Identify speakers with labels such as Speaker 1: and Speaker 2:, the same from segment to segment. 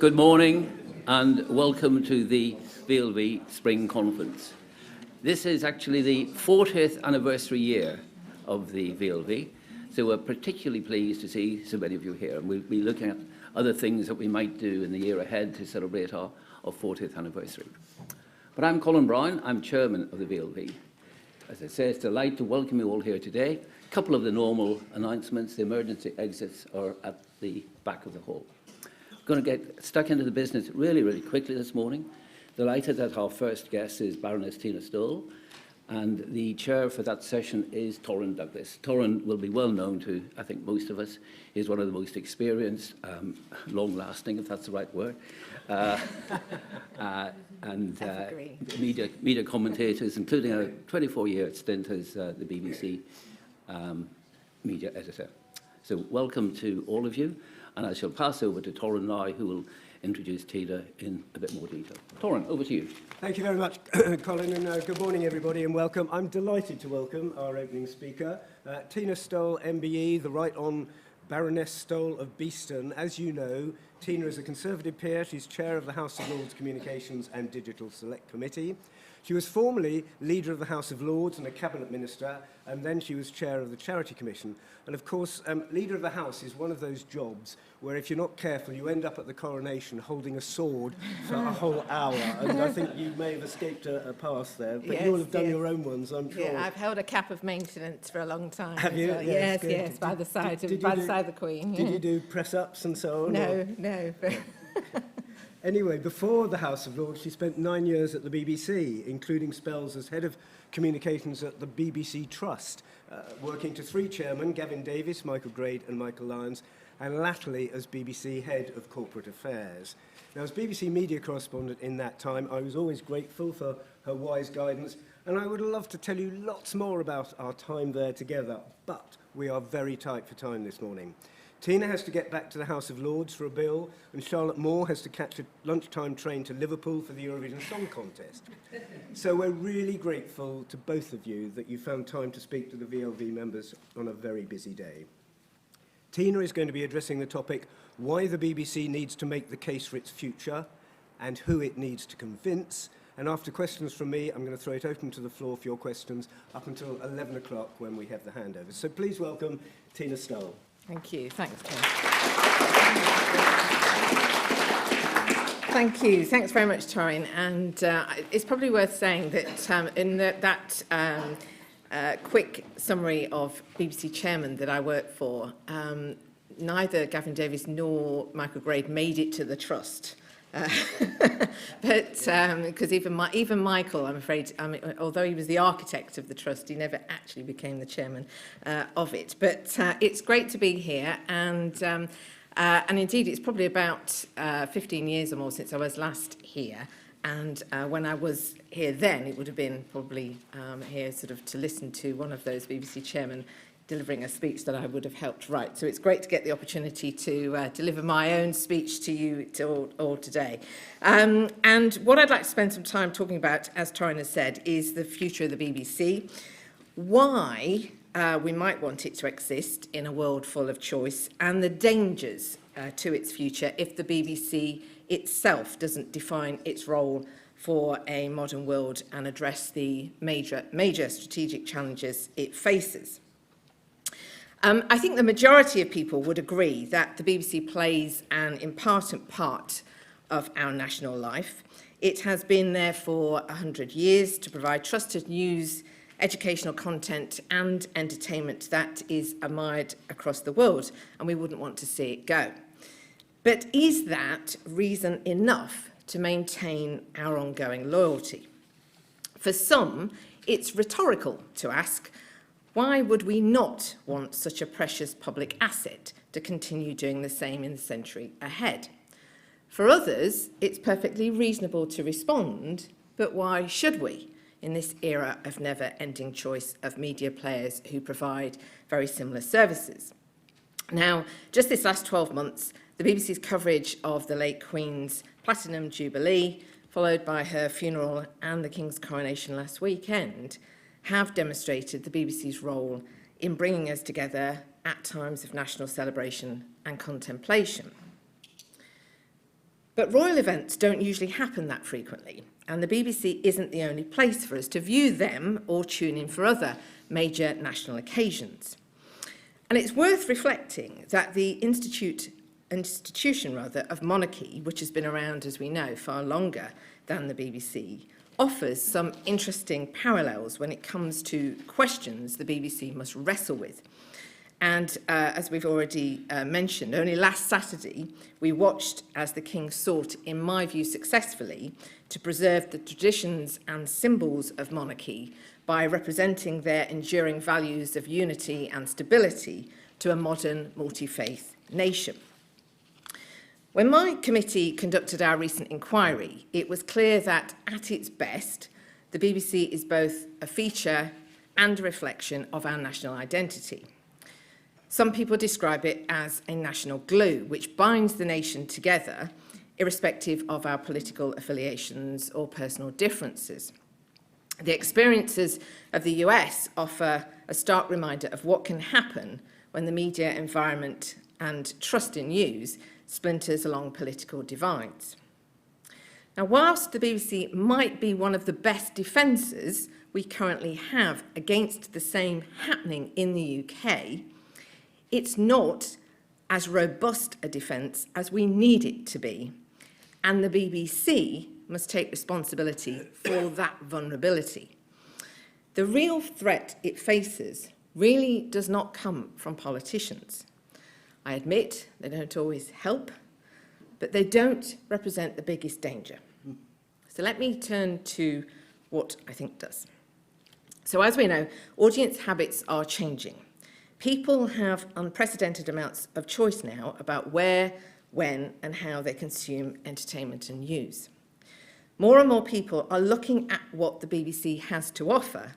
Speaker 1: Good morning and welcome to the VLV Spring Conference. This is actually the 40th anniversary year of the VLV, so we're particularly pleased to see so many of you here. And we'll be looking at other things that we might do in the year ahead to celebrate our 40th anniversary. But I'm Colin Brown, I'm chairman of the VLV. As I say, it's a delight to welcome you all here today. A couple of the normal announcements, the emergency exits are at the back of the hall. We're going to get stuck into the business really quickly this morning. Delighted that our first guest is Baroness Stowell, and the chair for that session is Torrin Douglas. Torrin will be well known to, I think, most of us. He's one of the most experienced, long-lasting, if that's the right word, media commentators, including a 24-year stint as the BBC media editor. So welcome to all of you, and I shall pass over to Torrin now, who will introduce Tina in a bit more detail. Torrin, over to you.
Speaker 2: Thank you very much, Colin, and good morning, everybody, and welcome. I'm delighted to welcome our opening speaker, Tina Stowell, MBE, the Right Hon. Baroness Stowell of Beeston. As you know, Tina is a Conservative peer. She's chair of the House of Lords Communications and Digital Select Committee. She was formerly leader of the House of Lords and a cabinet minister, and then she was chair of the Charity Commission. And of course, leader of the House is one of those jobs where if you're not careful, you end up at the coronation holding a sword for a whole hour. And I think you may have escaped a pass there, but
Speaker 3: yes,
Speaker 2: you'll have done
Speaker 3: yes.
Speaker 2: your own ones, I'm sure.
Speaker 3: Yeah, I've held a cap of maintenance for a long time.
Speaker 2: Have you?
Speaker 3: Well. Yes, by the side of the Queen.
Speaker 2: Did you do press-ups and so on?
Speaker 3: No.
Speaker 2: Anyway, before the House of Lords, she spent 9 years at the BBC, including spells as head of communications at the BBC Trust, working to three chairmen, Gavin Davies, Michael Grade and Michael Lyons, and latterly as BBC Head of Corporate Affairs. Now, as BBC media correspondent in that time, I was always grateful for her wise guidance, and I would love to tell you lots more about our time there together, but we are very tight for time this morning. Tina has to get back to the House of Lords for a bill, and Charlotte Moore has to catch a lunchtime train to Liverpool for the Eurovision Song Contest. So we're really grateful to both of you that you found time to speak to the VLV members on a very busy day. Tina is going to be addressing the topic, why the BBC needs to make the case for its future, and who it needs to convince. And after questions from me, I'm going to throw it open to the floor for your questions up until 11 o'clock when we have the handover. So please welcome Tina Stowell.
Speaker 3: Thank you. Thanks, Ken. Thank you. Thanks very much, Torrin. And it's probably worth saying that in that quick summary of BBC chairman that I work for, neither Gavin Davies nor Michael Grade made it to the trust. But because even Michael, I'm afraid, although he was the architect of the trust, he never actually became the chairman of it. But it's great to be here, and indeed it's probably about 15 years or more since I was last here. And when I was here then, it would have been probably here sort of to listen to one of those BBC chairmen delivering a speech that I would have helped write. So it's great to get the opportunity to deliver my own speech to you all today. And what I'd like to spend some time talking about, as Torrin has said, is the future of the BBC, why we might want it to exist in a world full of choice, and the dangers to its future if the BBC itself doesn't define its role for a modern world and address the major strategic challenges it faces. I think the majority of people would agree that the BBC plays an important part of our national life. It has been there for 100 years to provide trusted news, educational content and entertainment that is admired across the world, and we wouldn't want to see it go. But is that reason enough to maintain our ongoing loyalty? For some, it's rhetorical to ask, why would we not want such a precious public asset to continue doing the same in the century ahead? For others, it's perfectly reasonable to respond, but why should we in this era of never-ending choice of media players who provide very similar services? Now, just this last 12 months, the BBC's coverage of the late Queen's Platinum Jubilee, followed by her funeral and the King's coronation last weekend, have demonstrated the BBC's role in bringing us together at times of national celebration and contemplation. But royal events don't usually happen that frequently, and the BBC isn't the only place for us to view them or tune in for other major national occasions. And it's worth reflecting that the institution of monarchy, which has been around, as we know, far longer than the BBC, offers some interesting parallels when it comes to questions the BBC must wrestle with. And as we've already mentioned, only last Saturday, we watched as the King sought, in my view successfully, to preserve the traditions and symbols of monarchy by representing their enduring values of unity and stability to a modern multi-faith nation. When my committee conducted our recent inquiry, it was clear that at its best, the BBC is both a feature and a reflection of our national identity. Some people describe it as a national glue, which binds the nation together, irrespective of our political affiliations or personal differences. The experiences of the US offer a stark reminder of what can happen when the media environment and trust in news splinters along political divides. Now, whilst the BBC might be one of the best defences we currently have against the same happening in the UK, it's not as robust a defence as we need it to be, and the BBC must take responsibility for that vulnerability. The real threat it faces really does not come from politicians. I admit they don't always help, but they don't represent the biggest danger. So let me turn to what I think does. So as we know, audience habits are changing. People have unprecedented amounts of choice now about where, when, and how they consume entertainment and news. More and more people are looking at what the BBC has to offer,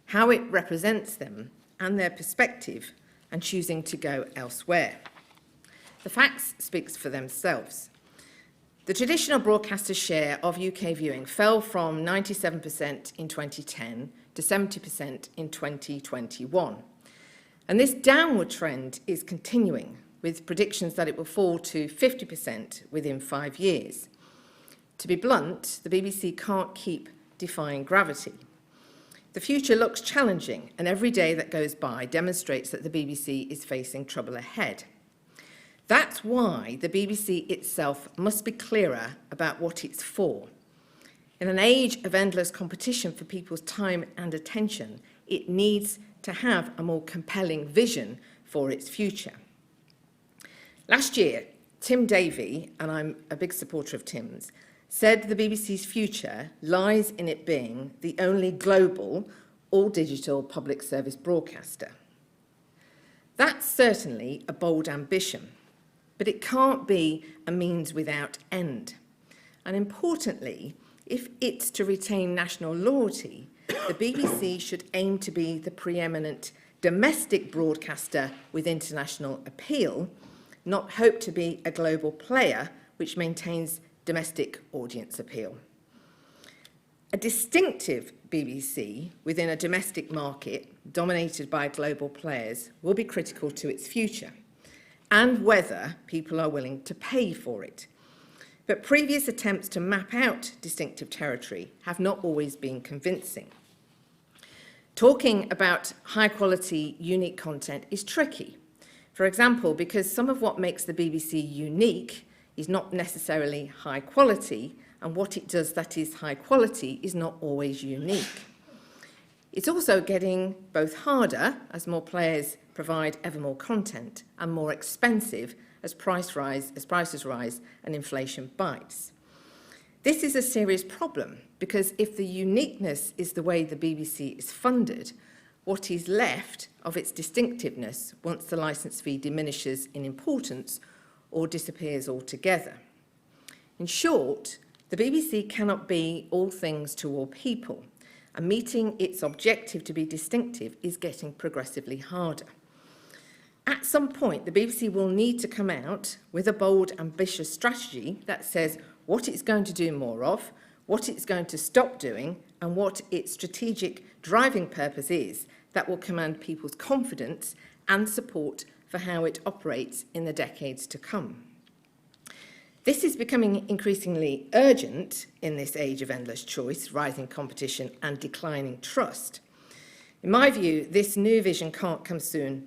Speaker 3: how it represents them, and their perspective, and choosing to go elsewhere. The facts speak for themselves. The traditional broadcaster's share of UK viewing fell from 97% in 2010 to 70% in 2021. And this downward trend is continuing, with predictions that it will fall to 50% within 5 years. To be blunt, the BBC can't keep defying gravity. The future looks challenging, and every day that goes by demonstrates that the BBC is facing trouble ahead. That's why the BBC itself must be clearer about what it's for. In an age of endless competition for people's time and attention, it needs to have a more compelling vision for its future. Last year, Tim Davie, and I'm a big supporter of Tim's, said the BBC's future lies in it being the only global, all-digital public service broadcaster. That's certainly a bold ambition, but it can't be a means without end. And importantly, if it's to retain national loyalty, the BBC should aim to be the preeminent domestic broadcaster with international appeal, not hope to be a global player which maintains domestic audience appeal. A distinctive BBC within a domestic market dominated by global players will be critical to its future, and whether people are willing to pay for it. But previous attempts to map out distinctive territory have not always been convincing. Talking about high-quality, unique content is tricky. For example, because some of what makes the BBC unique is not necessarily high quality, and what it does that is high quality is not always unique. It's also getting both harder as more players provide ever more content, and more expensive as prices rise and inflation bites. This is a serious problem because if the uniqueness is the way the BBC is funded, what is left of its distinctiveness once the licence fee diminishes in importance or disappears altogether. In short, the BBC cannot be all things to all people, and meeting its objective to be distinctive is getting progressively harder. At some point, the BBC will need to come out with a bold, ambitious strategy that says what it's going to do more of, what it's going to stop doing, and what its strategic driving purpose is that will command people's confidence and support for how it operates in the decades to come. This is becoming increasingly urgent in this age of endless choice, rising competition and declining trust. In my view, this new vision can't come soon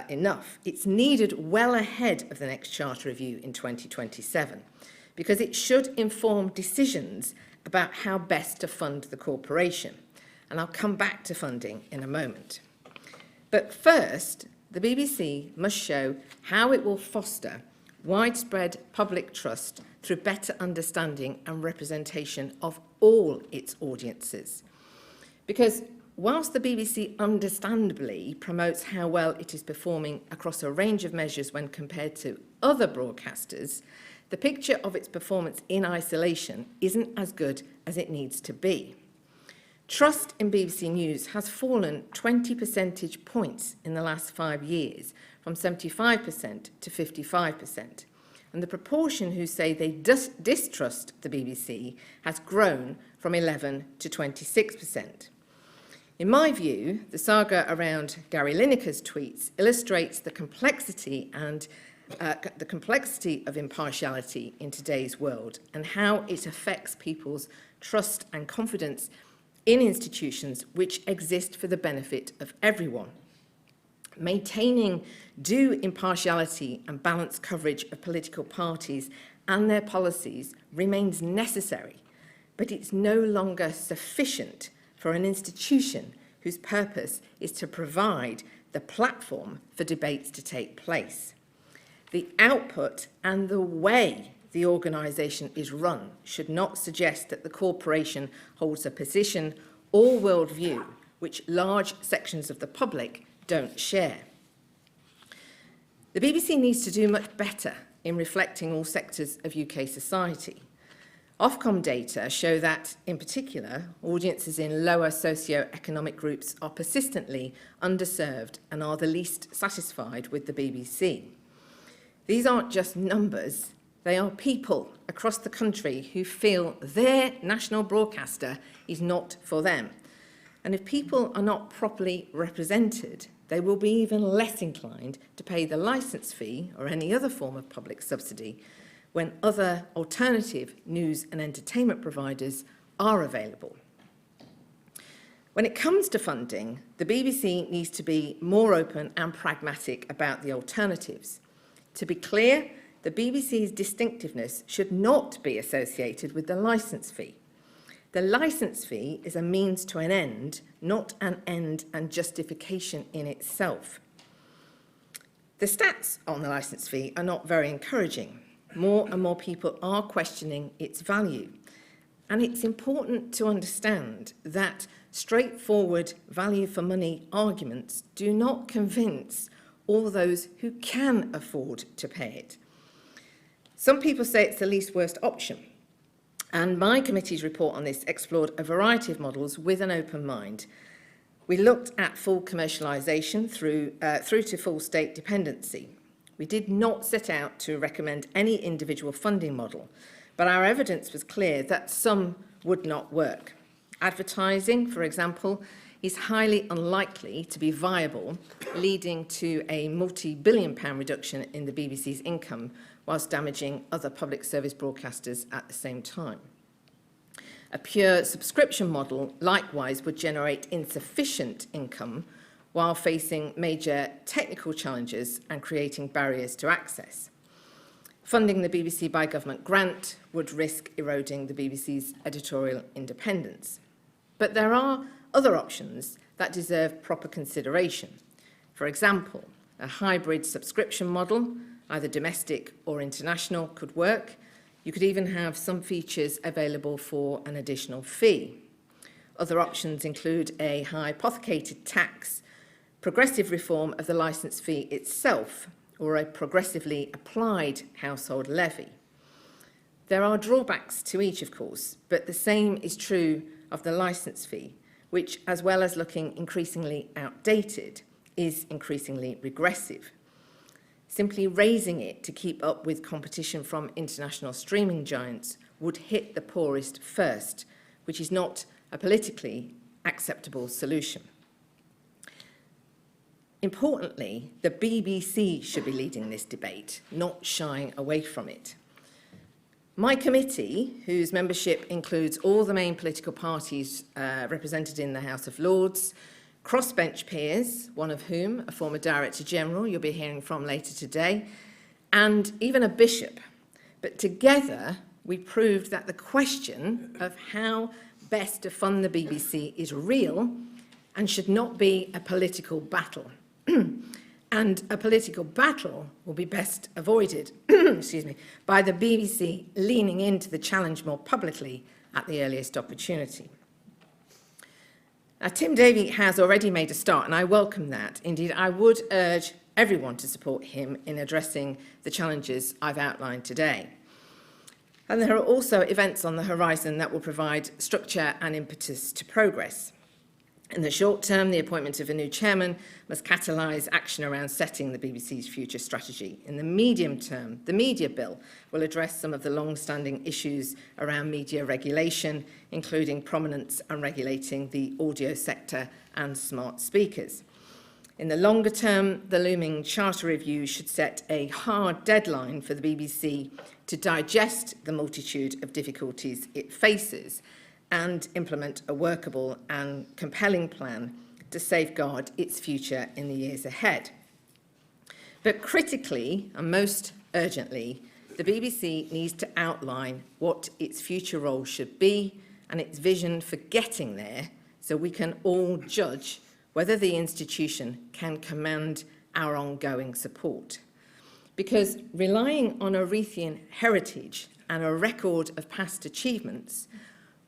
Speaker 3: enough. It's needed well ahead of the next Charter Review in 2027, because it should inform decisions about how best to fund the corporation. And I'll come back to funding in a moment. But first, the BBC must show how it will foster widespread public trust through better understanding and representation of all its audiences. Because whilst the BBC understandably promotes how well it is performing across a range of measures when compared to other broadcasters, the picture of its performance in isolation isn't as good as it needs to be. Trust in BBC News has fallen 20 percentage points in the last 5 years, from 75% to 55%. And the proportion who say they distrust the BBC has grown from 11 to 26%. In my view, the saga around Gary Lineker's tweets illustrates the complexity of impartiality in today's world and how it affects people's trust and confidence in institutions which exist for the benefit of everyone. Maintaining due impartiality and balanced coverage of political parties and their policies remains necessary, but it's no longer sufficient for an institution whose purpose is to provide the platform for debates to take place. The output and the way the organisation is run should not suggest that the corporation holds a position or worldview which large sections of the public don't share. The BBC needs to do much better in reflecting all sectors of UK society. Ofcom data show that, in particular, audiences in lower socio-economic groups are persistently underserved and are the least satisfied with the BBC. These aren't just numbers, they are people across the country who feel their national broadcaster is not for them. And if people are not properly represented, they will be even less inclined to pay the licence fee or any other form of public subsidy when other alternative news and entertainment providers are available. When it comes to funding, the BBC needs to be more open and pragmatic about the alternatives. To be clear, the BBC's distinctiveness should not be associated with the licence fee. The licence fee is a means to an end, not an end and justification in itself. The stats on the licence fee are not very encouraging. More and more people are questioning its value. And it's important to understand that straightforward value for money arguments do not convince all those who can afford to pay it. Some people say it's the least worst option. And my committee's report on this explored a variety of models with an open mind. We looked at full commercialisation through to full state dependency. We did not set out to recommend any individual funding model, but our evidence was clear that some would not work. Advertising, for example, is highly unlikely to be viable, leading to a multi-billion-pound reduction in the BBC's income, whilst damaging other public service broadcasters at the same time. A pure subscription model, likewise, would generate insufficient income while facing major technical challenges and creating barriers to access. Funding the BBC by government grant would risk eroding the BBC's editorial independence. But there are other options that deserve proper consideration. For example, a hybrid subscription model, either domestic or international, could work. You could even have some features available for an additional fee. Other options include a hypothecated tax, progressive reform of the licence fee itself, or a progressively applied household levy. There are drawbacks to each, of course, but the same is true of the licence fee, which, as well as looking increasingly outdated, is increasingly regressive. Simply raising it to keep up with competition from international streaming giants would hit the poorest first, which is not a politically acceptable solution. Importantly, the BBC should be leading this debate, not shying away from it. My committee, whose membership includes all the main political parties represented in the House of Lords, crossbench peers, one of whom, a former Director General you'll be hearing from later today, and even a bishop. But together, we proved that the question of how best to fund the BBC is real and should not be a political battle. And a political battle will be best avoided by the BBC leaning into the challenge more publicly at the earliest opportunity. Now, Tim Davie has already made a start, and I welcome that. Indeed, I would urge everyone to support him in addressing the challenges I've outlined today. And there are also events on the horizon that will provide structure and impetus to progress. In the short term, the appointment of a new chairman must catalyse action around setting the BBC's future strategy. In the medium term, the media bill will address some of the long-standing issues around media regulation, including prominence and regulating the audio sector and smart speakers. In the longer term, the looming charter review should set a hard deadline for the BBC to digest the multitude of difficulties it faces and implement a workable and compelling plan to safeguard its future in the years ahead. But critically, and most urgently, the BBC needs to outline what its future role should be and its vision for getting there, so we can all judge whether the institution can command our ongoing support. Because relying on a Arethian heritage and a record of past achievements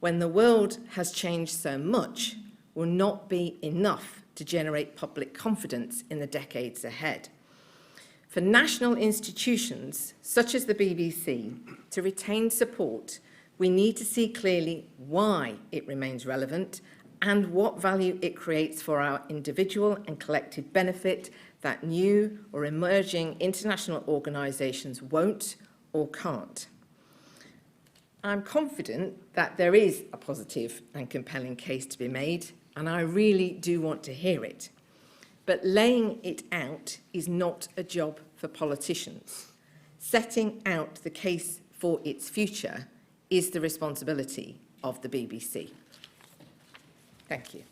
Speaker 3: when the world has changed so much will not be enough to generate public confidence in the decades ahead. For national institutions, such as the BBC, to retain support, we need to see clearly why it remains relevant and what value it creates for our individual and collective benefit that new or emerging international organisations won't or can't. I'm confident that there is a positive and compelling case to be made, and I really do want to hear it. But laying it out is not a job for politicians. Setting out the case for its future is the responsibility of the BBC. Thank you.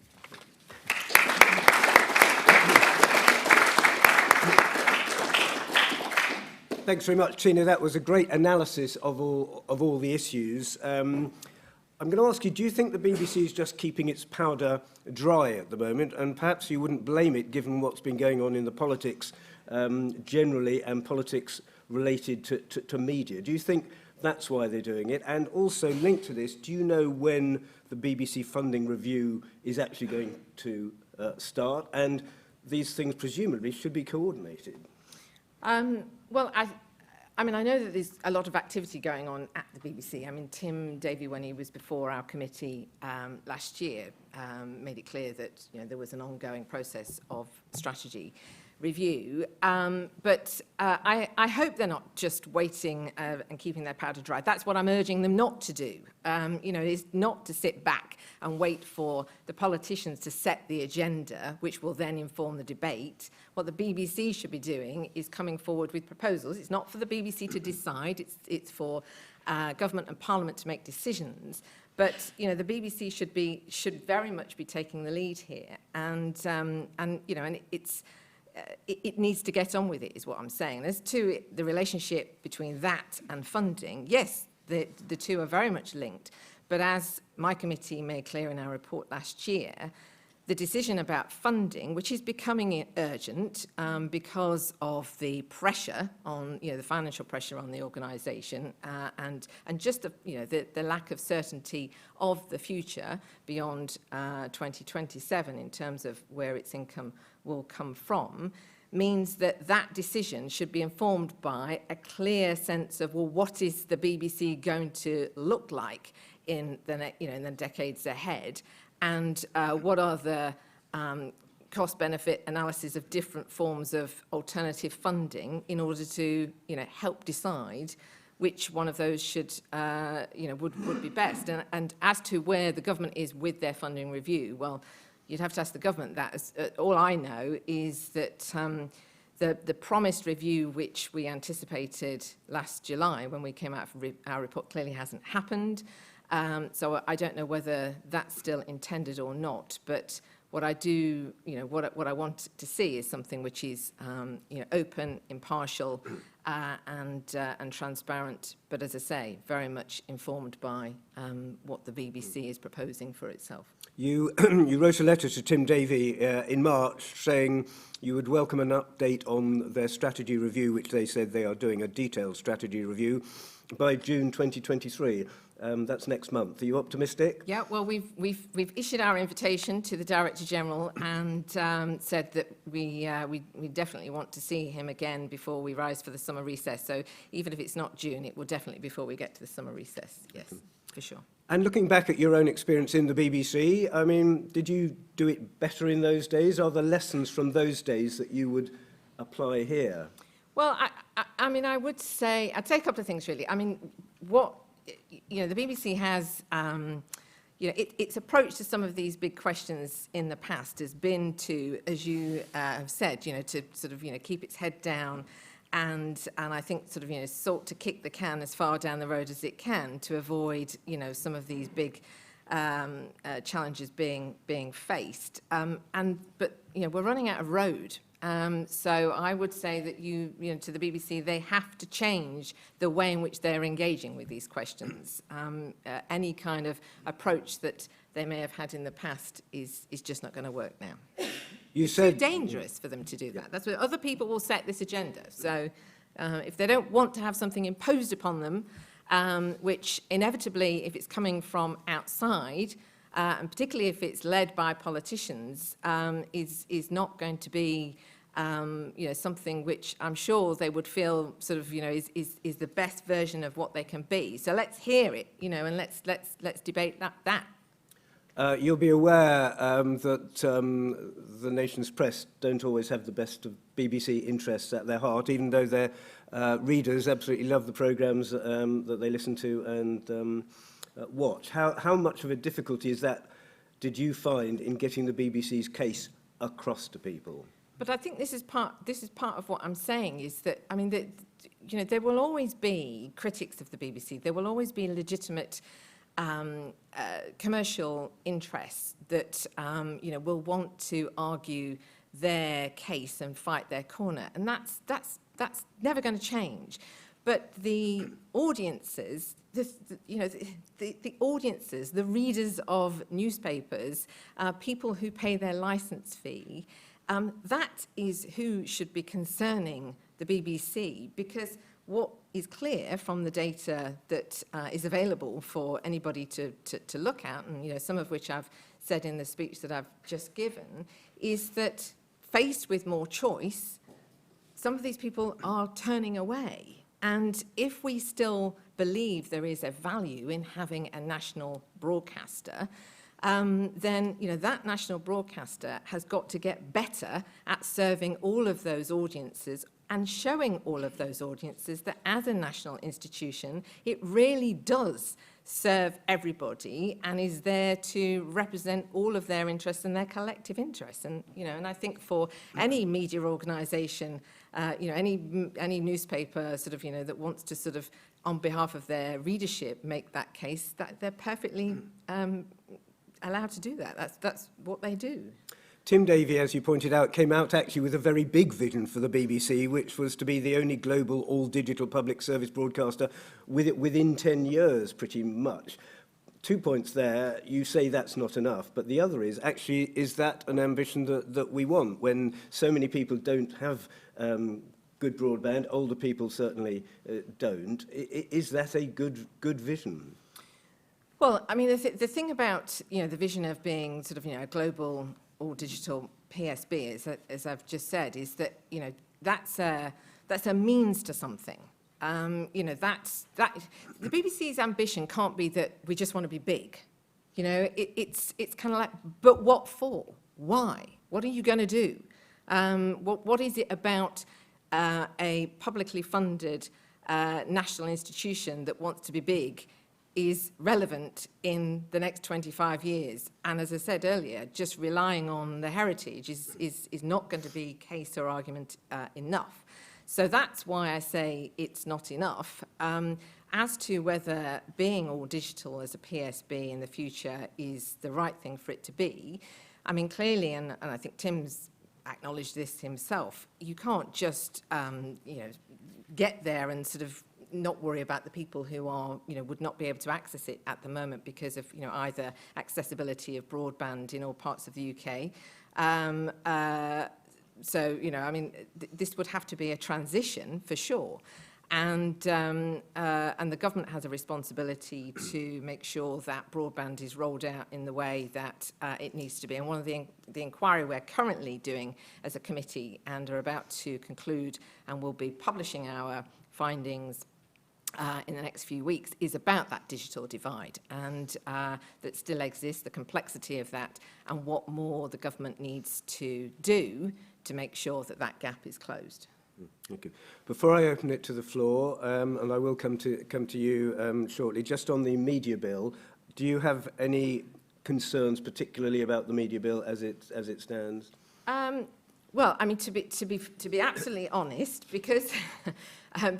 Speaker 2: Thanks very much, Tina. That was a great analysis of all the issues. I'm going to ask you, do you think the BBC is just keeping its powder dry at the moment? And perhaps you wouldn't blame it, given what's been going on in the politics generally and politics related to media. Do you think that's why they're doing it? And also linked to this, do you know when the BBC funding review is actually going to start? And these things presumably should be coordinated.
Speaker 3: Well, I mean, I know that there's a lot of activity going on at the BBC. I mean, Tim Davie, when he was before our committee last year, made it clear that there was an ongoing process of strategy review. But I hope they're not just waiting and keeping their powder dry. That's what I'm urging them not to do. Is not to sit back and wait for the politicians to set the agenda, which will then inform the debate. What the BBC should be doing is coming forward with proposals. It's not for the BBC to decide. It's for government and Parliament to make decisions. But the BBC should very much be taking the lead here, and it needs to get on with it, is what I'm saying. As to the relationship between that and funding, yes, the two are very much linked. But as my committee made clear in our report last year, the decision about funding, which is becoming urgent because of the pressure on, the financial pressure on the organisation and just the lack of certainty of the future beyond 2027 in terms of where its income will come from, means that that decision should be informed by a clear sense of, well, what is the BBC going to look like in the in the decades ahead, and what are the cost-benefit analysis of different forms of alternative funding in order to help decide which one of those should would be best. And as to where the government is with their funding review, well, you'd have to ask the government that. All I know is that the promised review, which we anticipated last July when we came out with our report, clearly hasn't happened. So I don't know whether that's still intended or not, but what I do, what I want to see is something which is, open, impartial, and transparent. But as I say, very much informed by what the BBC is proposing for itself.
Speaker 2: You wrote a letter to Tim Davie in March saying you would welcome an update on their strategy review, which they said they are doing a detailed strategy review by June 2023. That's next month. Are you optimistic?
Speaker 3: Yeah, well, we've issued our invitation to the Director General and said that we definitely want to see him again before we rise for the summer recess. So even if it's not June, it will definitely be before we get to the summer recess. Yes, for sure.
Speaker 2: And looking back at your own experience in the BBC, I mean, did you do it better in those days? Are there lessons from those days that you would apply here?
Speaker 3: Well, I mean, I'd say a couple of things, really. I mean, the BBC has, its approach to some of these big questions in the past has been to, as you have said, to sort of, keep its head down and I think sort of, sought to kick the can as far down the road as it can to avoid, some of these big challenges being faced. But we're running out of road. So I would say that to the BBC, they have to change the way in which they're engaging with these questions. Any kind of approach that they may have had in the past is just not going to work now. It's too dangerous for them to do that. That's what other people will set this agenda. So if they don't want to have something imposed upon them, which inevitably, if it's coming from outside, and particularly if it's led by politicians, is not going to be something which I'm sure they would feel sort of is the best version of what they can be. So let's hear it, and let's debate that.
Speaker 2: You'll be aware that the nation's press don't always have the best of BBC interests at their heart, even though their readers absolutely love the programmes that they listen to and watch. How much of a difficulty is that, did you find, in getting the BBC's case across to people?
Speaker 3: But I think this is part of what I'm saying is that, I mean, there will always be critics of the BBC. There will always be legitimate commercial interests that, will want to argue their case and fight their corner. And that's never going to change. But the audiences, the audiences, the readers of newspapers, people who pay their licence fee, that is who should be concerning the BBC, because what is clear from the data that is available for anybody to look at, and some of which I've said in the speech that I've just given, is that faced with more choice, some of these people are turning away. And if we still believe there is a value in having a national broadcaster, then that national broadcaster has got to get better at serving all of those audiences and showing all of those audiences that as a national institution, it really does serve everybody and is there to represent all of their interests and their collective interests. And and I think for any media organisation, any newspaper sort of that wants to sort of on behalf of their readership make that case, that they're perfectly allowed to do that. That's what they do.
Speaker 2: Tim Davie, as you pointed out, came out actually with a very big vision for the BBC, which was to be the only global all-digital public service broadcaster within 10 years, pretty much. 2 points there. You say that's not enough, but the other is, actually, is that an ambition that we want when so many people don't have good broadband? Older people certainly don't. Is that a good vision?
Speaker 3: Well, I mean, the thing about the vision of being sort of a global all-digital PSB, as I've just said, is that that's a means to something. The BBC's ambition can't be that we just want to be big. It's kind of like, but what for? Why? What are you going to do? What is it about a publicly funded national institution that wants to be big is relevant in the next 25 years. And as I said earlier, just relying on the heritage is not going to be case or argument enough. So that's why I say it's not enough. As to whether being all digital as a PSB in the future is the right thing for it to be, I mean, clearly, and I think Tim's acknowledged this himself, you can't just, get there and sort of not worry about the people who are, would not be able to access it at the moment because of, either accessibility of broadband in all parts of the UK. So, this would have to be a transition for sure. And the government has a responsibility to make sure that broadband is rolled out in the way that it needs to be. And one of the inquiry we're currently doing as a committee and are about to conclude and will be publishing our findings in the next few weeks is about that digital divide and that still exists, the complexity of that, and what more the government needs to do to make sure that that gap is closed.
Speaker 2: Thank you. Before I open it to the floor, and I will come to you shortly, just on the media bill, do you have any concerns, particularly about the media bill as it stands?
Speaker 3: Well, I mean, to be absolutely honest, because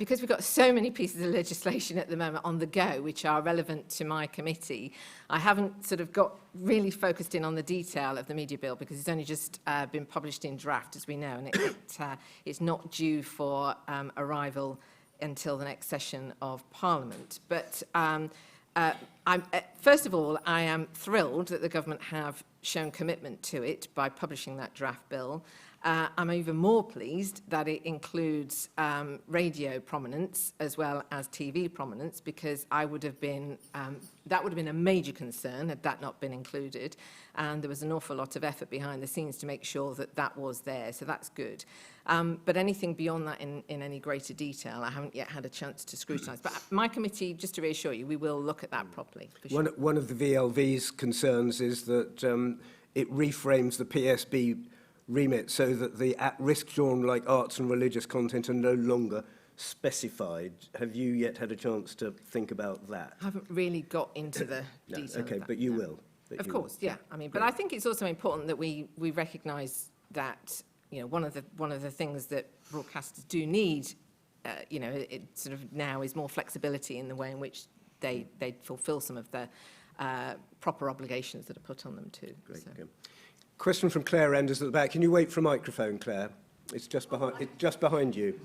Speaker 3: we've got so many pieces of legislation at the moment on the go, which are relevant to my committee, I haven't sort of got really focused in on the detail of the media bill because it's only just been published in draft, as we know, and it's not due for arrival until the next session of Parliament. But first of all, I am thrilled that the government have shown commitment to it by publishing that draft bill. I'm even more pleased that it includes radio prominence as well as TV prominence, because that would have been a major concern had that not been included. And there was an awful lot of effort behind the scenes to make sure that that was there, so that's good. But anything beyond that in any greater detail, I haven't yet had a chance to scrutinise. But my committee, just to reassure you, we will look at that properly. For sure.
Speaker 2: One of the VLV's concerns is that it reframes the PSB remit so that the at-risk genre like arts and religious content are no longer specified. Have you yet had a chance to think about that?
Speaker 3: I haven't really got into the detail
Speaker 2: okay,
Speaker 3: of that,
Speaker 2: but you will.
Speaker 3: Of course, yeah. I mean, but I think it's also important that we recognise that one of the things that broadcasters do need, it sort of now is more flexibility in the way in which they fulfil some of the proper obligations that are put on them too.
Speaker 2: Great.
Speaker 3: So.
Speaker 2: Okay. Question from Claire Enders at the back. Can you wait for a microphone, Claire? It's just behind you.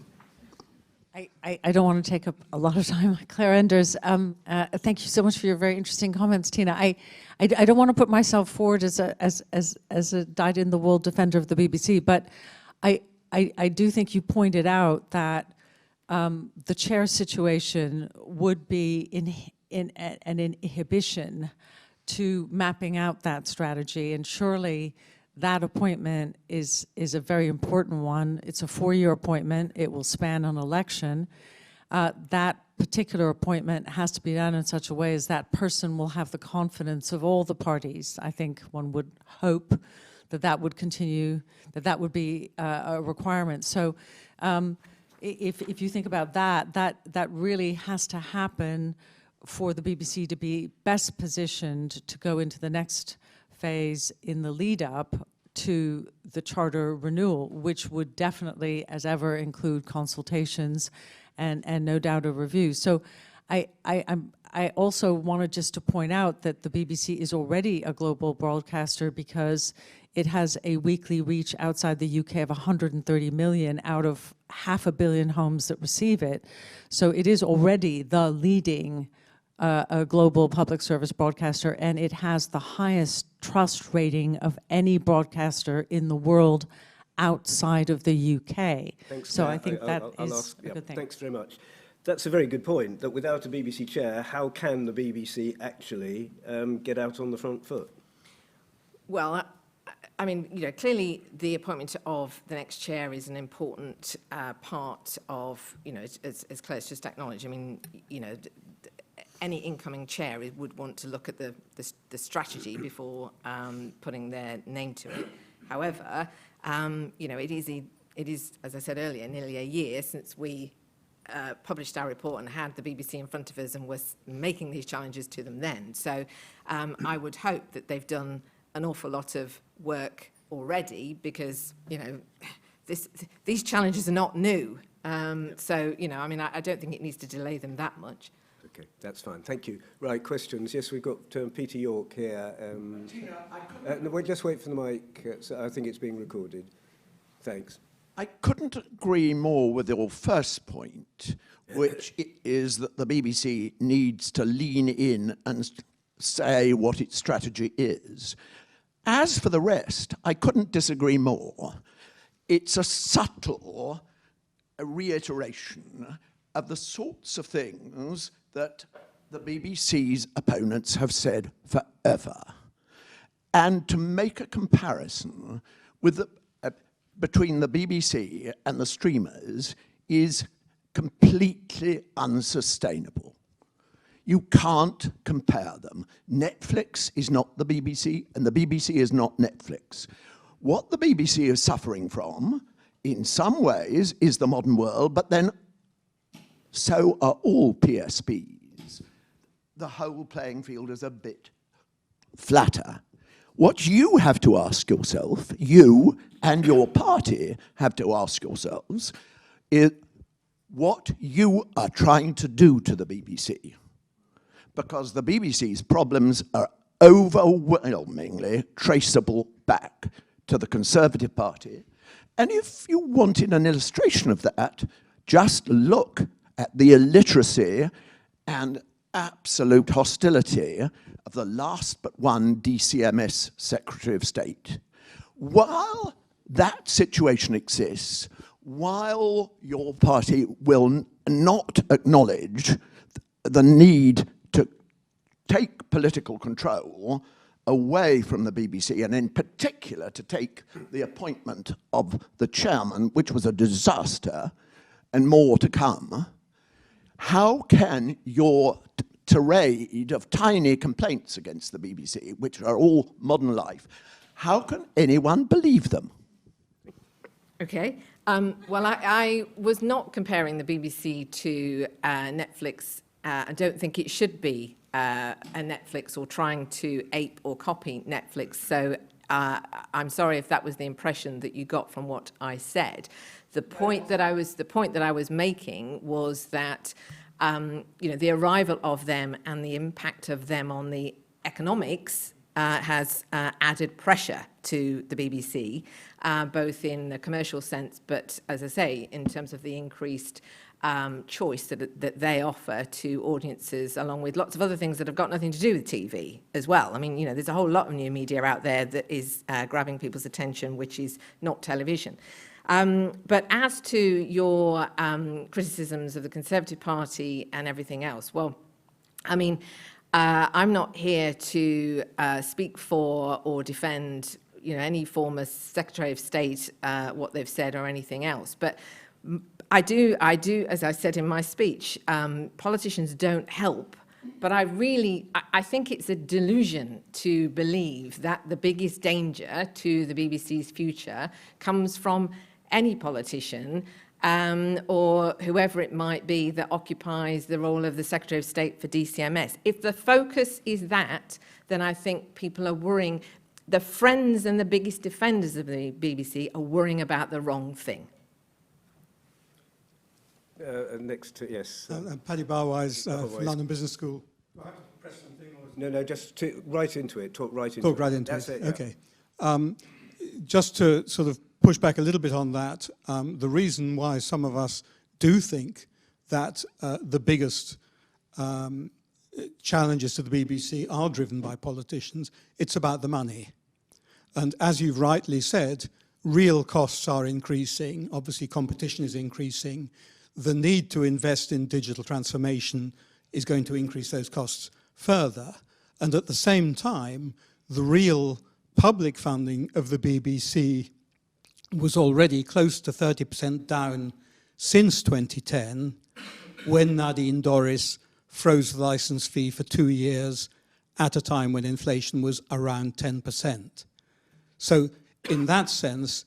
Speaker 4: I don't want to take up a lot of time. Claire Enders, thank you so much for your very interesting comments, Tina. I don't want to put myself forward as a dyed-in-the-wool defender of the BBC, but I do think you pointed out that the chair situation would be an inhibition to mapping out that strategy, and surely that appointment is a very important one. It's a 4-year appointment. It will span an election. That particular appointment has to be done in such a way as that person will have the confidence of all the parties. I think one would hope that would continue, that would be a requirement. So if you think about that really has to happen for the BBC to be best positioned to go into the next phase in the lead up to the charter renewal, which would definitely, as ever, include consultations and no doubt a review. So I also wanted just to point out that the BBC is already a global broadcaster because it has a weekly reach outside the UK of 130 million out of 500 million homes that receive it. So it is already the leading a global public service broadcaster, and it has the highest trust rating of any broadcaster in the world outside of the UK.
Speaker 2: Thanks,
Speaker 4: so
Speaker 2: Claire.
Speaker 4: I think
Speaker 2: I'll
Speaker 4: is
Speaker 2: ask,
Speaker 4: a good thing.
Speaker 2: Thanks very much. That's a very good point, that without a BBC chair, how can the BBC actually get out on the front foot?
Speaker 3: Well, I mean, clearly the appointment of the next chair is an important part of, as Claire's just acknowledged. I mean, any incoming chair would want to look at the strategy before putting their name to it. However, it is, as I said earlier, nearly a year since we published our report and had the BBC in front of us and was making these challenges to them then. So I would hope that they've done an awful lot of work already, because, you know, these challenges are not new. So, you know, I mean, I don't think it needs to delay them that much.
Speaker 2: Okay, that's fine. Thank you. Right, questions. Yes, we've got Peter York here. No, wait, just wait for the mic. So I think it's being recorded. Thanks.
Speaker 5: I couldn't agree more with your first point, which is that the BBC needs to lean in and say what its strategy is. As for the rest, I couldn't disagree more. It's a subtle reiteration of the sorts of things that the BBC's opponents have said forever. And to make a comparison with between the BBC and the streamers is completely unsustainable. You can't compare them. Netflix is not the BBC, and the BBC is not Netflix. What the BBC is suffering from, in some ways, is the modern world, but then so are all PSBs. The whole playing field is a bit flatter. What you have to ask yourself, you and your party have to ask yourselves, is what you are trying to do to the BBC. Because the BBC's problems are overwhelmingly traceable back to the Conservative Party. And if you wanted an illustration of that, just look at the illiteracy and absolute hostility of the last but one DCMS Secretary of State. While that situation exists, while your party will not acknowledge the need to take political control away from the BBC, and in particular to take the appointment of the chairman, which was a disaster, and more to come, how can your tirade of tiny complaints against the BBC, which are all modern life, how can anyone believe them?
Speaker 3: Okay. Well, I was not comparing the BBC to Netflix. I don't think it should be a Netflix or trying to ape or copy Netflix. So I'm sorry if that was the impression that you got from what I said. The point that I was making was that you know, the arrival of them and the impact of them on the economics has added pressure to the BBC, both in the commercial sense, but as I say, in terms of the increased choice that they offer to audiences, along with lots of other things that have got nothing to do with TV as well. I mean, you know, there's a whole lot of new media out there that is grabbing people's attention, which is not television. But as to your criticisms of the Conservative Party and everything else, well, I mean, I'm not here to speak for or defend, you know, any former Secretary of State, what they've said or anything else. But I do, as I said in my speech, politicians don't help. But I think it's a delusion to believe that the biggest danger to the BBC's future comes from any politician or whoever it might be that occupies the role of the Secretary of State for DCMS. If the focus is that, then I think people are worrying. The friends and the biggest defenders of the BBC are worrying about the wrong thing.
Speaker 2: Next to, yes.
Speaker 6: Paddy Barwise from London Business School. Do I have to press something? Or
Speaker 2: No, just right into it. Talk right into it.
Speaker 6: talk right into
Speaker 2: That's
Speaker 6: it?
Speaker 2: yeah.
Speaker 6: Okay. Just to sort of push back a little bit on that, the reason why some of us do think that the biggest challenges to the BBC are driven by politicians, it's about the money. And as you've rightly said, real costs are increasing. Obviously, competition is increasing. The need to invest in digital transformation is going to increase those costs further. And at the same time, the real public funding of the BBC was already close to 30% down since 2010, when Nadine Dorries froze the licence fee for 2 years at a time when inflation was around 10%. So in that sense,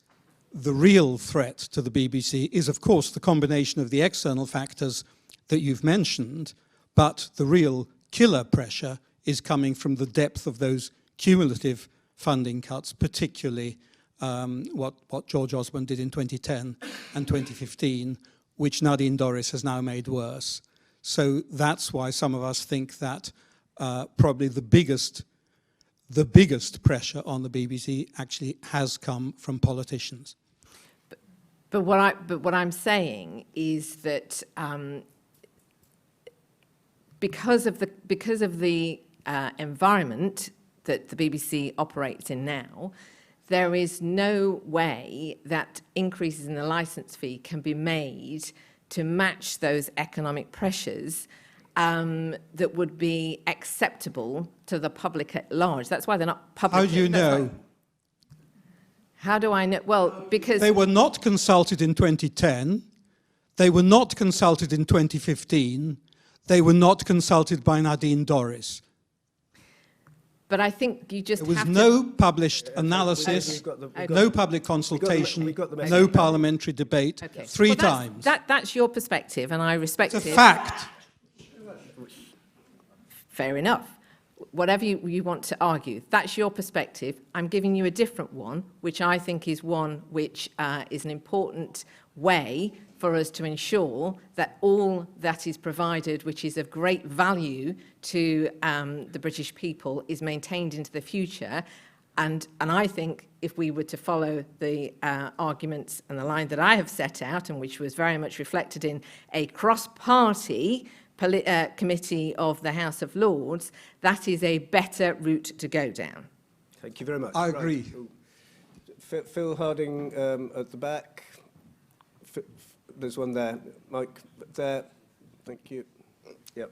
Speaker 6: The real threat to the BBC is, of course, the combination of the external factors that you've mentioned, but the real killer pressure is coming from the depth of those cumulative funding cuts, particularly what George Osborne did in 2010 and 2015, which Nadine Dorries has now made worse. So that's why some of us think that probably the biggest pressure on the BBC actually has come from politicians.
Speaker 3: But what I'm saying is that because of the environment that the BBC operates in now, there is no way that increases in the licence fee can be made to match those economic pressures that would be acceptable to the public at large. That's why they're not public.
Speaker 6: How do you know?
Speaker 3: How do I know? Well, because
Speaker 6: they were not consulted in 2010, they were not consulted in 2015, they were not consulted by Nadine Dorries.
Speaker 3: But I think you just
Speaker 6: there was
Speaker 3: have
Speaker 6: no published analysis, no public consultation, no parliamentary debate,
Speaker 3: Okay.
Speaker 6: three
Speaker 3: Well,
Speaker 6: times.
Speaker 3: That's your perspective, and I respect it.
Speaker 6: It's a fact.
Speaker 3: Fair enough. Whatever you want to argue, that's your perspective. I'm giving you a different one, which I think is one which is an important way for us to ensure that all that is provided, which is of great value to the British people, is maintained into the future. And I think if we were to follow the arguments and the line that I have set out, and which was very much reflected in a cross-party committee of the House of Lords, that is a better route to go down.
Speaker 2: Thank you very much.
Speaker 6: I agree.
Speaker 2: Right. Phil Harding at the back. There's one there. Mike there. Thank you. Yep.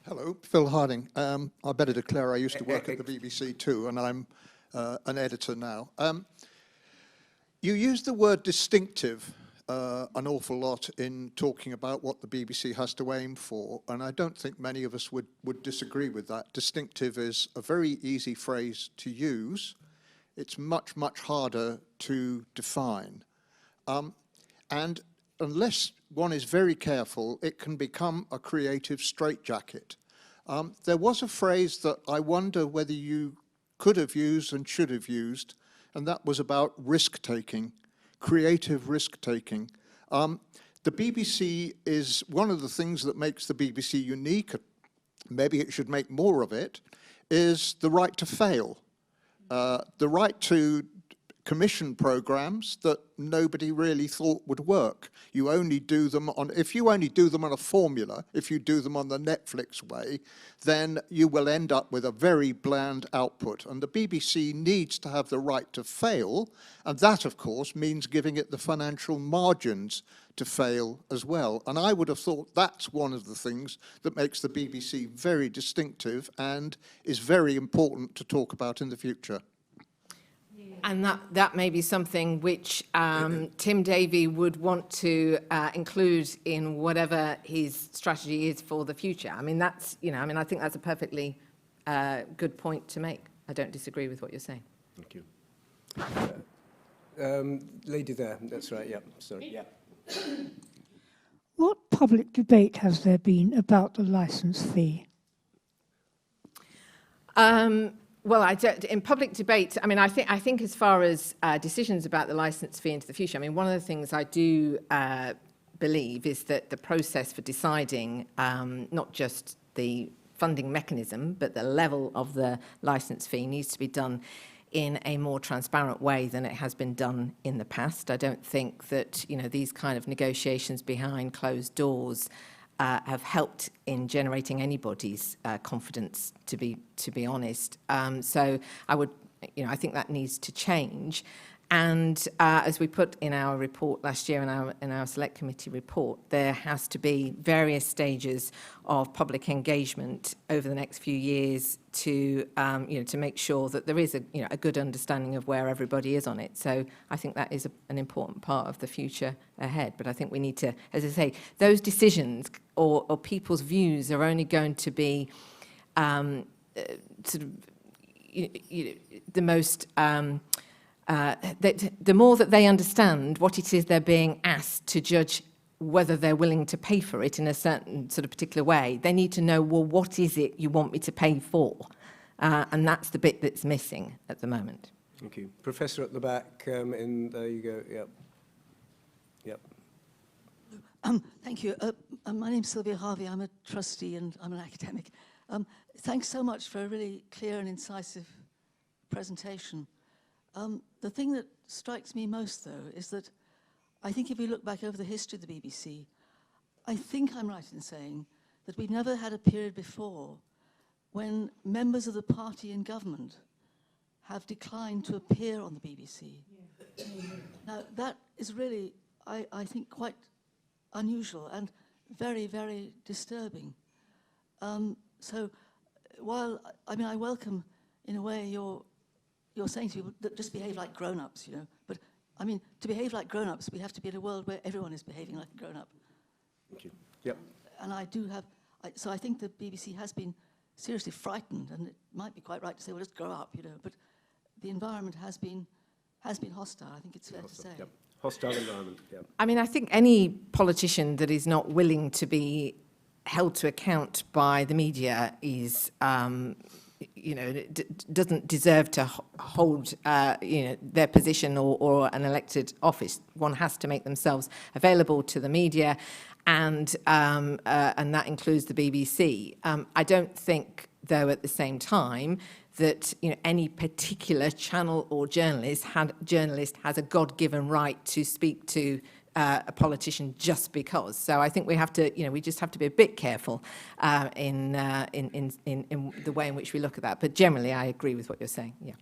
Speaker 7: Hello, Phil Harding. I better declare I used to work at the BBC too, and I'm an editor now. You used the word distinctive an awful lot in talking about what the BBC has to aim for, and I don't think many of us would disagree with that. Distinctive is a very easy phrase to use. It's much, much harder to define. And unless one is very careful, it can become a creative straitjacket. There was a phrase that I wonder whether you could have used and should have used, and that was about risk-taking. Creative risk-taking. The BBC is one of the things that makes the BBC unique, maybe it should make more of it, is the right to fail. The right to commission programs that nobody really thought would work. You only do them on, if you only do them on a formula, if you do them on the Netflix way, then you will end up with a very bland output. And the BBC needs to have the right to fail, and that, of course, means giving it the financial margins to fail as well. And I would have thought that's one of the things that makes the BBC very distinctive and is very important to talk about in the future.
Speaker 3: And that may be something which Tim Davie would want to include in whatever his strategy is for the future. I mean, that's, I think that's a perfectly good point to make. I don't disagree with what you're saying.
Speaker 2: Thank you. Lady there, that's right, yeah, sorry. Yeah.
Speaker 8: What public debate has there been about the licence fee?
Speaker 3: Well, in public debate, I think as far as decisions about the licence fee into the future, one of the things I do believe is that the process for deciding not just the funding mechanism, but the level of the licence fee needs to be done in a more transparent way than it has been done in the past. I don't think that these kind of negotiations behind closed doors have helped in generating anybody's confidence, to be honest. So I think that needs to change. And as we put in our report last year, in our select committee report, there has to be various stages of public engagement over the next few years to make sure that there is a good understanding of where everybody is on it. So I think that is an important part of the future ahead. But I think we need to, as I say, those decisions or people's views are only going to be sort of the most that the more that they understand what it is they're being asked to judge whether they're willing to pay for it in a certain sort of particular way, they need to know, well, what is it you want me to pay for? And that's the bit that's missing at the moment.
Speaker 2: Thank you. Professor at the back, there you go, yep. Yep.
Speaker 9: Thank you. My name's Sylvia Harvey. I'm a trustee and I'm an academic. Thanks so much for a really clear and incisive presentation. The thing that strikes me most, though, is that I think if we look back over the history of the BBC, I think I'm right in saying that we've never had a period before when members of the party in government have declined to appear on the BBC. Yeah. Now, that is really, I think, quite unusual and very, very disturbing. So while, I mean, I welcome, in a way, you're saying to people that just behave like grown-ups, you know, but I mean, to behave like grown-ups, we have to be in a world where everyone is behaving like a grown-up.
Speaker 2: Thank you. Yep.
Speaker 9: And I do have, so I think the BBC has been seriously frightened, and it might be quite right to say, well, just grow up, you know, but the environment has been hostile, I think it's fair to say.
Speaker 2: Yep. Hostile environment, yeah.
Speaker 3: I mean, I think any politician that is not willing to be held to account by the media is, you know, doesn't deserve to hold, you know, their position or an elected office. One has to make themselves available to the media, and that includes the BBC. I don't think, though, at the same time, that, you know, any particular channel or journalist has a God-given right to speak to a politician just because. So I think we have to, you know, we just have to be a bit careful in the way in which we look at that. But generally, I agree with what you're saying. Yeah.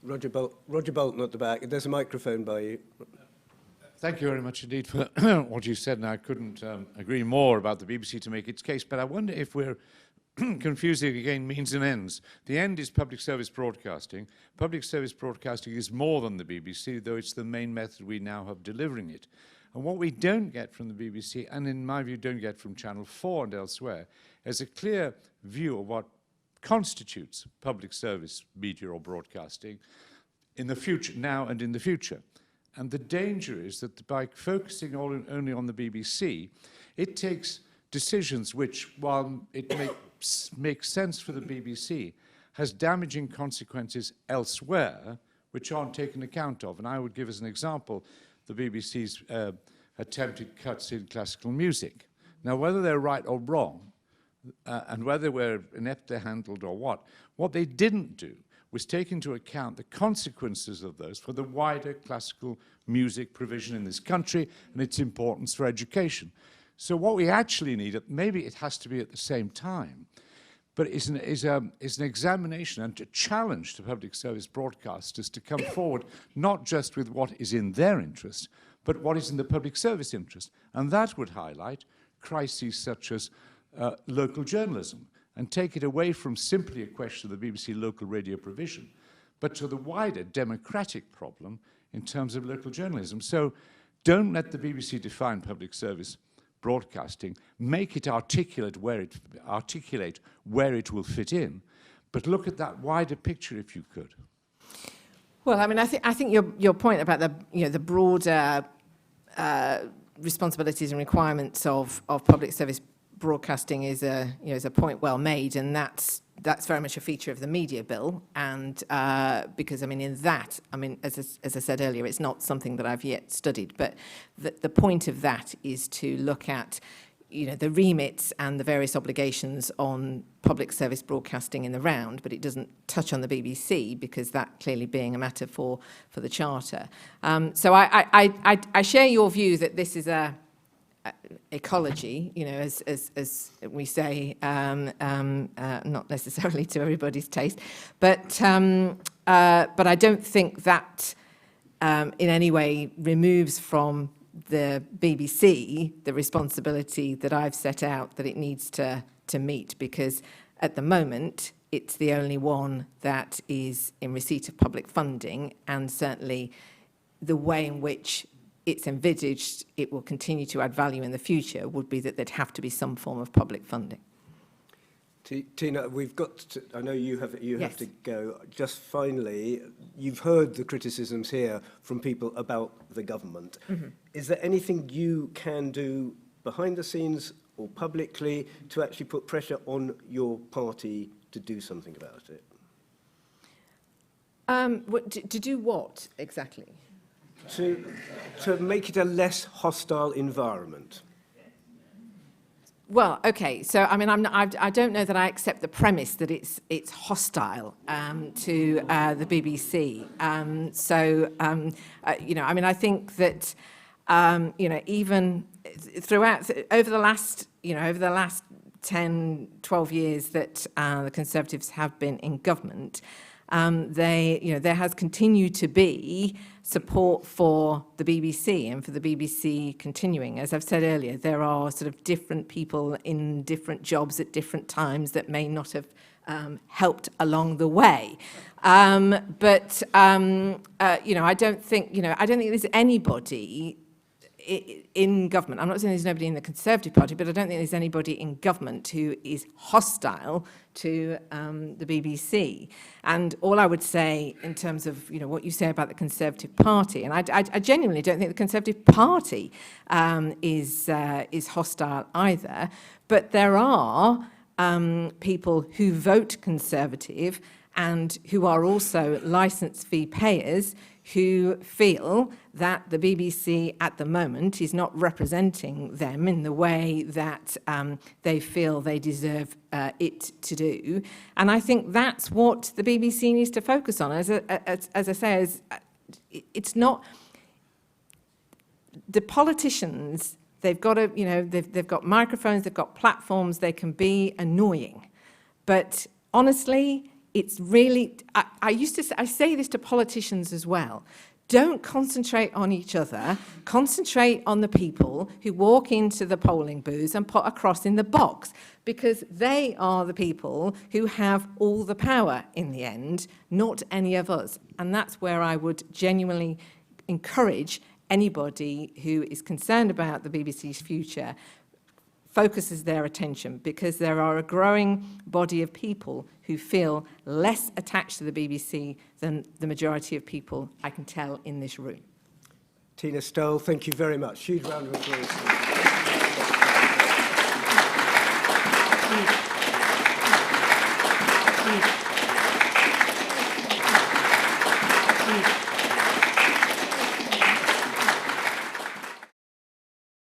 Speaker 2: Roger Bolton at the back. There's a microphone by you.
Speaker 10: Thank you very much indeed for what you said, and I couldn't agree more about the BBC to make its case. But I wonder if we're confusing again means and ends. The end is public service broadcasting. Public service broadcasting is more than the BBC, though it's the main method we now have delivering it. And what we don't get from the BBC, and in my view don't get from Channel 4 and elsewhere, is a clear view of what constitutes public service media or broadcasting in the future, now and in the future. And the danger is that by focusing only on the BBC, it takes decisions which, while it makes sense for the BBC, has damaging consequences elsewhere which aren't taken account of. And I would give as an example the BBC's attempted cuts in classical music. Now, whether they're right or wrong, and whether they were ineptly handled or what they didn't do was take into account the consequences of those for the wider classical music provision in this country and its importance for education. So what we actually need, maybe it has to be at the same time, but is an examination and a challenge to public service broadcasters to come forward not just with what is in their interest, but what is in the public service interest. And that would highlight crises such as local journalism and take it away from simply a question of the BBC local radio provision, but to the wider democratic problem in terms of local journalism. So don't let the BBC define public service broadcasting, make it articulate where it will fit in, but look at that wider picture if you could.
Speaker 3: Well, I mean, I think your point about the broader responsibilities and requirements of public service broadcasting is a point well made, and that's very much a feature of the media bill. And because, I mean, in that, I mean, as I said earlier, it's not something that I've yet studied, but the point of that is to look at, you know, the remits and the various obligations on public service broadcasting in the round, but it doesn't touch on the BBC because that clearly being a matter for the Charter. So I share your view that this is ecology, you know, as we say, not necessarily to everybody's taste, but I don't think that in any way removes from the BBC the responsibility that I've set out that it needs to meet, because at the moment it's the only one that is in receipt of public funding, and certainly the way in which it's envisaged it will continue to add value in the future would be that there'd have to be some form of public funding.
Speaker 2: Tina, we've got to, I know you have
Speaker 3: Yes.
Speaker 2: to go. Just finally, you've heard the criticisms here from people about the government. Is there anything you can do behind the scenes or publicly to actually put pressure on your party to do something about it?
Speaker 3: To do what exactly?
Speaker 2: To make it a less hostile environment.
Speaker 3: Well, okay. So, I mean, I don't know that I accept the premise that it's hostile to the BBC. You know, I mean, I think that you know, even throughout over the last 10, 12 years that the Conservatives have been in government, there has continued to be support for the BBC and for the BBC continuing. As I've said earlier, there are sort of different people in different jobs at different times that may not have helped along the way. But you know, I don't think there's anybody in government. I'm not saying there's nobody in the Conservative Party, but I don't think there's anybody in government who is hostile to the BBC. And all I would say in terms of, you know, what you say about the Conservative Party, and I genuinely don't think the Conservative Party is hostile either, but there are people who vote Conservative and who are also licence fee payers who feel that the BBC at the moment is not representing them in the way that they feel they deserve it to do. And I think that's what the BBC needs to focus on. As I say, it's not... The politicians, they've got to, you know, they've got microphones, they've got platforms, they can be annoying. But honestly, it's really, I say this to politicians as well. Don't concentrate on each other. Concentrate on the people who walk into the polling booths and put a cross in the box, because they are the people who have all the power in the end, not any of us. And that's where I would genuinely encourage anybody who is concerned about the BBC's future focuses their attention, because there are a growing body of people who feel less attached to the BBC than the majority of people I can tell in this room.
Speaker 2: Tina Stowell, thank you very much. Huge round of applause.